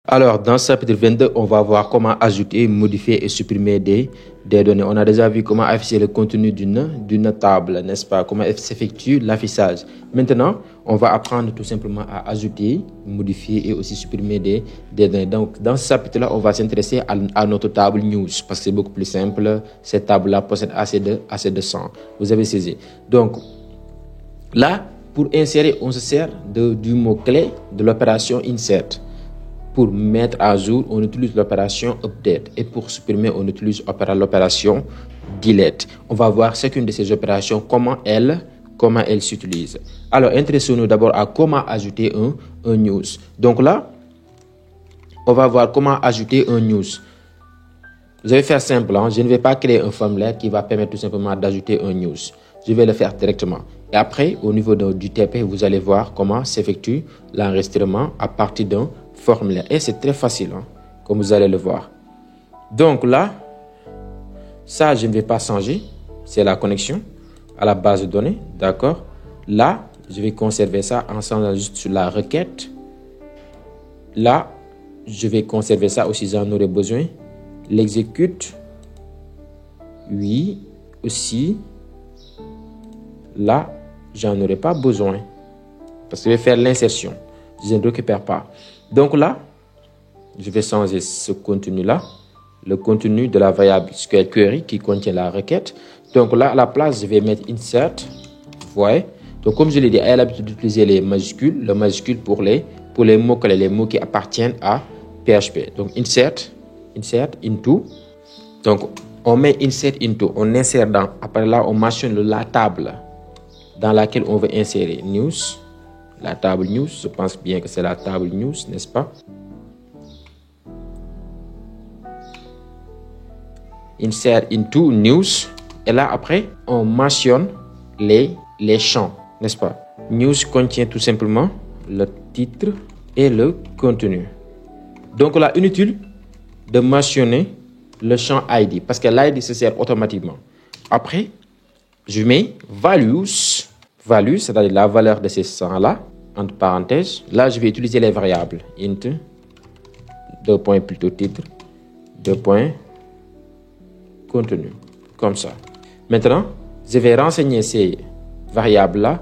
Alors, dans ce chapitre 22, on va voir comment ajouter, modifier et supprimer des données. On a déjà vu comment afficher le contenu d'une table, n'est-ce pas? Comment s'effectue l'affichage. Maintenant, on va apprendre tout simplement à ajouter, modifier et aussi supprimer des données. Donc, dans ce chapitre-là, on va s'intéresser à notre table news parce que c'est beaucoup plus simple. Cette table-là possède assez de champs. Vous avez saisi. Donc, là, pour insérer, on se sert du mot-clé de l'opération insert. Pour mettre à jour, on utilise l'opération update et pour supprimer, on utilise l'opération delete. On va voir chacune de ces opérations, comment elles s'utilisent. Alors, intéressons-nous d'abord à comment ajouter un news. Donc là, on va voir comment ajouter un news. Je vais faire simple, je ne vais pas créer un formulaire qui va permettre tout simplement d'ajouter un news. Je vais le faire directement. Et après, au niveau du TP, vous allez voir comment s'effectue l'enregistrement à partir d'un formulaire. Et c'est très facile, comme vous allez le voir. Donc là, ça, je ne vais pas changer. C'est la connexion à la base de données. D'accord? Là, je vais conserver ça en changeant juste sur la requête. Là, je vais conserver ça aussi, j'en aurai besoin. L'exécute. Oui, aussi. Là, j'en aurai pas besoin. Parce que je vais faire l'insertion. Je ne récupère pas. Donc là, je vais changer ce contenu-là, le contenu de la variable SQL query qui contient la requête. Donc là, à la place, je vais mettre insert. Vous voyez? Donc comme je l'ai dit, elle a l'habitude d'utiliser les majuscules, le majuscule pour les mots-clés, les mots qui appartiennent à PHP. Donc insert into. Donc on met insert into, on insère dans. Après là, on mentionne la table dans laquelle on veut insérer news. La table news, je pense bien que c'est la table news, n'est-ce pas? Insert into news. Et là, après, on mentionne les champs, n'est-ce pas? News contient tout simplement le titre et le contenu. Donc là, inutile de mentionner le champ ID parce que l'ID se sert automatiquement. Après, je mets values. Value, c'est-à-dire la valeur de ces champs-là, entre parenthèses. Là, je vais utiliser les variables int, titre, contenu, comme ça. Maintenant, je vais renseigner ces variables-là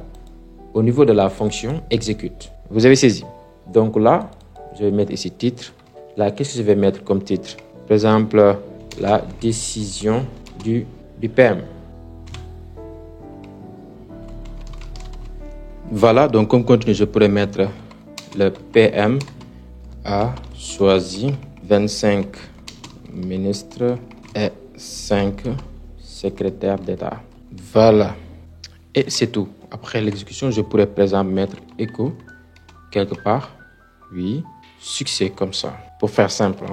au niveau de la fonction execute. Vous avez saisi. Donc là, je vais mettre ici titre. Là, qu'est-ce que je vais mettre comme titre? Par exemple, la décision du PM. Voilà, donc comme contenu, je pourrais mettre le PM a choisi 25 ministres et 5 secrétaires d'État. Voilà. Et c'est tout. Après l'exécution, je pourrais par exemple mettre echo quelque part. Oui, succès comme ça. Pour faire simple.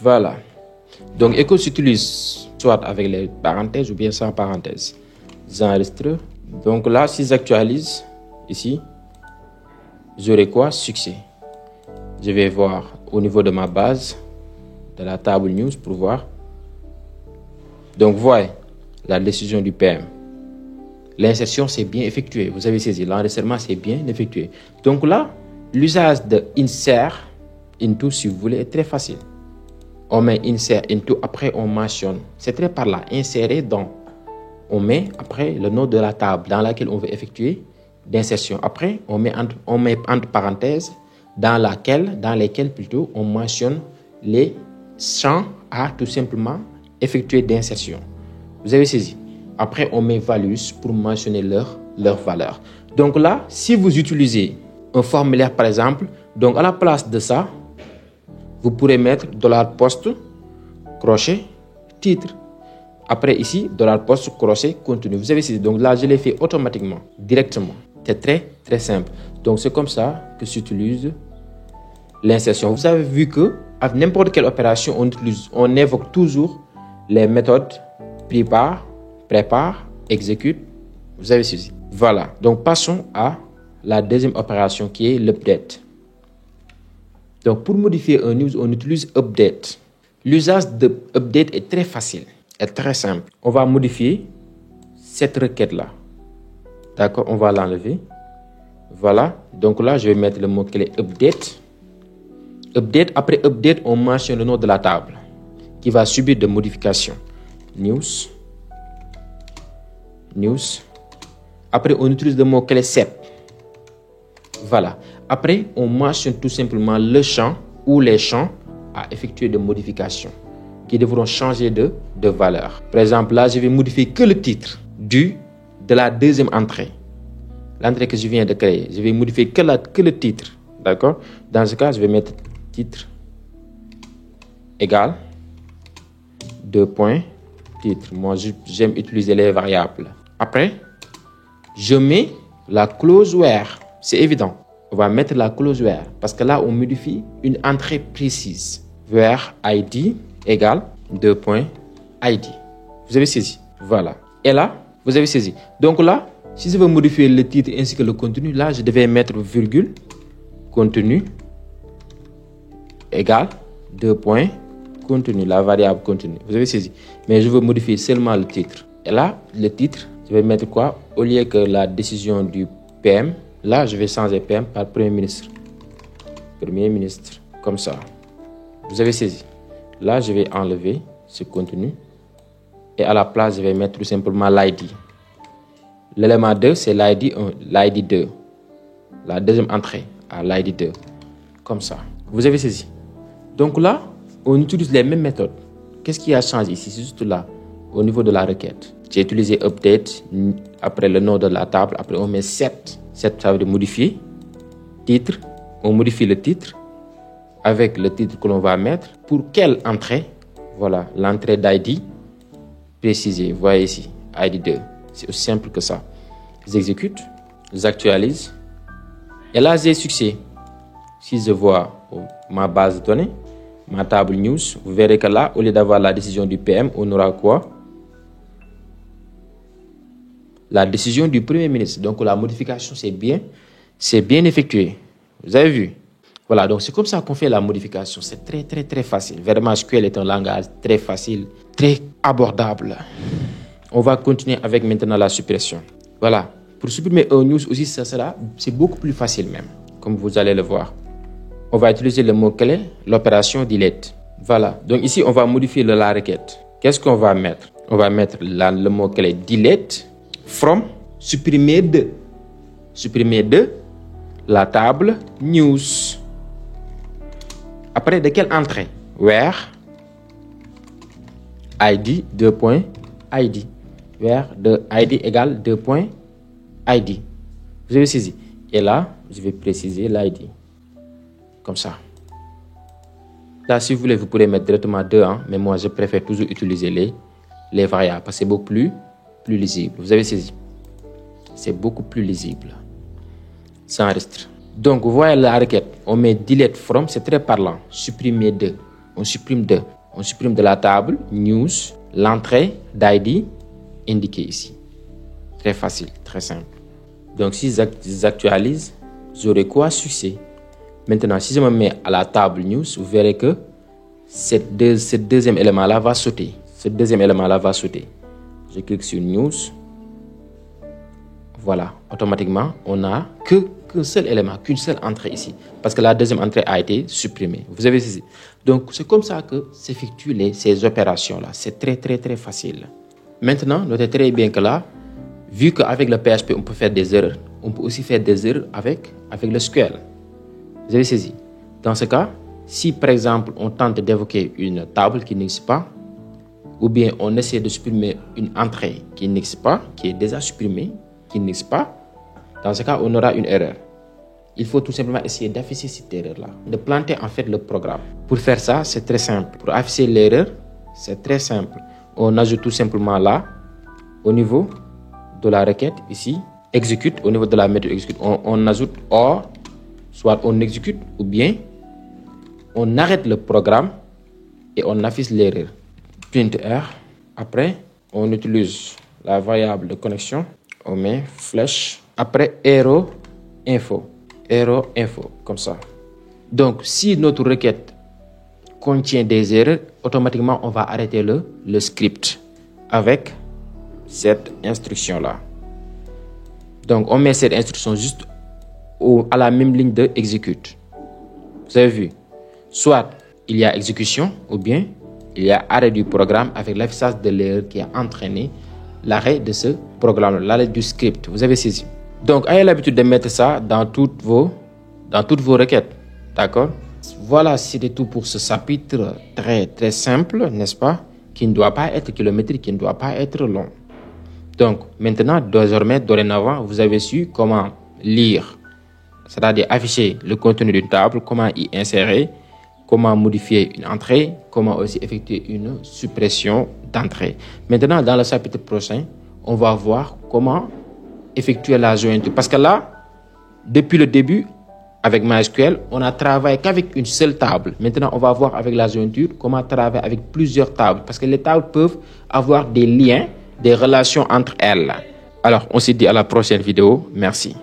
Voilà. Donc echo s'utilise soit avec les parenthèses ou bien sans parenthèses. J'enregistre. Donc là, si j'actualise, ici, j'aurai quoi? Succès. Je vais voir au niveau de ma base, de la table news pour voir. Donc, voyez la décision du PM. L'insertion, c'est bien effectué. Vous avez saisi, l'enregistrement, c'est bien effectué. Donc là, l'usage de insert into, si vous voulez, est très facile. On met insert into, après on mentionne. C'est très par là, insérer dans. On met après le nom de la table dans laquelle on veut effectuer d'insertion. Après, on met entre parenthèses dans lesquelles plutôt on mentionne les champs à tout simplement effectuer d'insertion. Vous avez saisi. Après, on met values pour mentionner leur valeur. Donc là, si vous utilisez un formulaire par exemple, donc à la place de ça, vous pourrez mettre $post crochet titre. Après ici, $post crochet contenu. Vous avez saisi. Donc là, je l'ai fait automatiquement, directement. C'est très, très simple. Donc, c'est comme ça que s'utilise l'insertion. Vous avez vu que, à n'importe quelle opération, on évoque toujours les méthodes prépare, exécute. Vous avez saisi. Voilà. Donc, passons à la deuxième opération qui est l'update. Donc, pour modifier un news, on utilise update. L'usage de update est très facile, est très simple. On va modifier cette requête-là. D'accord, on va l'enlever. Voilà, donc là, je vais mettre le mot-clé update. Update, après update, on mentionne le nom de la table qui va subir des modifications. News. Après, on utilise le mot-clé set. Voilà. Après, on mentionne tout simplement le champ ou les champs à effectuer des modifications qui devront changer de valeur. Par exemple, là, je vais modifier que le titre de la deuxième entrée. L'entrée que je viens de créer. Je vais modifier que le titre. D'accord? Dans ce cas, je vais mettre titre égale 2 points titre. Moi, j'aime utiliser les variables. Après, je mets la clause where. C'est évident. On va mettre la clause where parce que là, on modifie une entrée précise. Where ID égale 2 points ID. Vous avez saisi? Voilà. Et là, vous avez saisi. Donc là, si je veux modifier le titre ainsi que le contenu, là, je devais mettre virgule contenu égale 2 points contenu, la variable contenu. Vous avez saisi? Mais je veux modifier seulement le titre. Et là, le titre, je vais mettre quoi? Au lieu que la décision du PM, là, je vais changer PM par Premier ministre. Premier ministre, comme ça. Vous avez saisi? Là, je vais enlever ce contenu. Et à la place, je vais mettre tout simplement l'ID. L'élément 2, c'est l'ID 1, l'ID 2. La deuxième entrée à l'ID 2. Comme ça. Vous avez saisi? Donc là, on utilise les mêmes méthodes. Qu'est-ce qui a changé ici? C'est juste là, au niveau de la requête. J'ai utilisé update, après le nom de la table, après on met set. Set, ça veut dire modifier. Titre, on modifie le titre avec le titre que l'on va mettre. Pour quelle entrée? Voilà, l'entrée d'ID précisée. Vous voyez ici, ID 2. C'est aussi simple que ça. J'exécute, j'actualise. Et là, j'ai succès. Si je vois ma base de données, ma table news, vous verrez que là, au lieu d'avoir la décision du PM, on aura quoi? La décision du Premier ministre. Donc, la modification, c'est bien effectué. Vous avez vu? Voilà, donc c'est comme ça qu'on fait la modification. C'est très, très, très facile. Vraiment, SQL est un langage très facile, très abordable. On va continuer avec maintenant la suppression. Voilà. Pour supprimer un news aussi, c'est beaucoup plus facile même, comme vous allez le voir. On va utiliser le mot-clé, l'opération delete. Voilà. Donc ici, on va modifier la requête. Qu'est-ce qu'on va mettre? On va mettre le mot-clé delete from supprimer de la table news. Après, de quelle entrée? Where ID 2 points ID. Where de ID égale 2 points ID. Vous avez saisi? Et là, je vais préciser l'ID. Comme ça. Là, si vous voulez, vous pourrez mettre directement 2, hein, mais moi, je préfère toujours utiliser les variables parce que c'est beaucoup plus lisible. Vous avez saisi? C'est beaucoup plus lisible. Sans restreint. Donc, vous voyez la requête. On met delete from, c'est très parlant. Supprimer de. On supprime de. On supprime de la table news l'entrée d'ID indiquée ici. Très facile, très simple. Donc, si j'actualise, j'aurai quoi? Succès. Maintenant, si je me mets à la table news, vous verrez que ce deuxième élément-là va sauter. Ce deuxième élément-là va sauter. Je clique sur news. Voilà, automatiquement, on n'a qu'un seul élément, qu'une seule entrée ici. Parce que la deuxième entrée a été supprimée. Vous avez saisi? Donc, c'est comme ça que s'effectuent ces opérations-là. C'est très, très, très facile. Maintenant, notez très bien que là, vu qu'avec le PHP, on peut faire des erreurs, on peut aussi faire des erreurs avec le SQL. Vous avez saisi? Dans ce cas, si par exemple, on tente d'évoquer une table qui n'existe pas, ou bien on essaie de supprimer une entrée qui n'existe pas, qui est déjà supprimée, qui n'existe pas, dans ce cas, on aura une erreur. Il faut tout simplement essayer d'afficher cette erreur-là, de planter en fait le programme. Pour faire ça, c'est très simple. Pour afficher l'erreur, c'est très simple. On ajoute tout simplement là, au niveau de la requête, ici, exécute, au niveau de la méthode exécute, on ajoute or, soit on exécute, ou bien on arrête le programme et on affiche l'erreur. Print R. Après, on utilise la variable de connexion. On met flèche. Après, error info. Error info, comme ça. Donc, si notre requête contient des erreurs, automatiquement, on va arrêter le script avec cette instruction-là. Donc, on met cette instruction juste à la même ligne de exécute. Vous avez vu? Soit il y a exécution ou bien il y a arrêt du programme avec l'affichage de l'erreur qui a entraîné l'arrêt de ce programme, l'arrêt du script. Vous avez saisi. Donc, ayez l'habitude de mettre ça dans toutes vos requêtes. D'accord? Voilà, c'était tout pour ce chapitre très simple, n'est-ce pas? Qui ne doit pas être kilométrique, qui ne doit pas être long. Donc, maintenant, dorénavant, vous avez su comment lire, c'est-à-dire afficher le contenu d'une table, comment y insérer, comment modifier une entrée, comment aussi effectuer une suppression d'entrée. Maintenant, dans le chapitre prochain, on va voir comment effectuer la jointure. Parce que là, depuis le début, avec MySQL, on a travaillé qu'avec une seule table. Maintenant, on va voir avec la jointure comment travailler avec plusieurs tables. Parce que les tables peuvent avoir des liens, des relations entre elles. Alors, on se dit à la prochaine vidéo. Merci.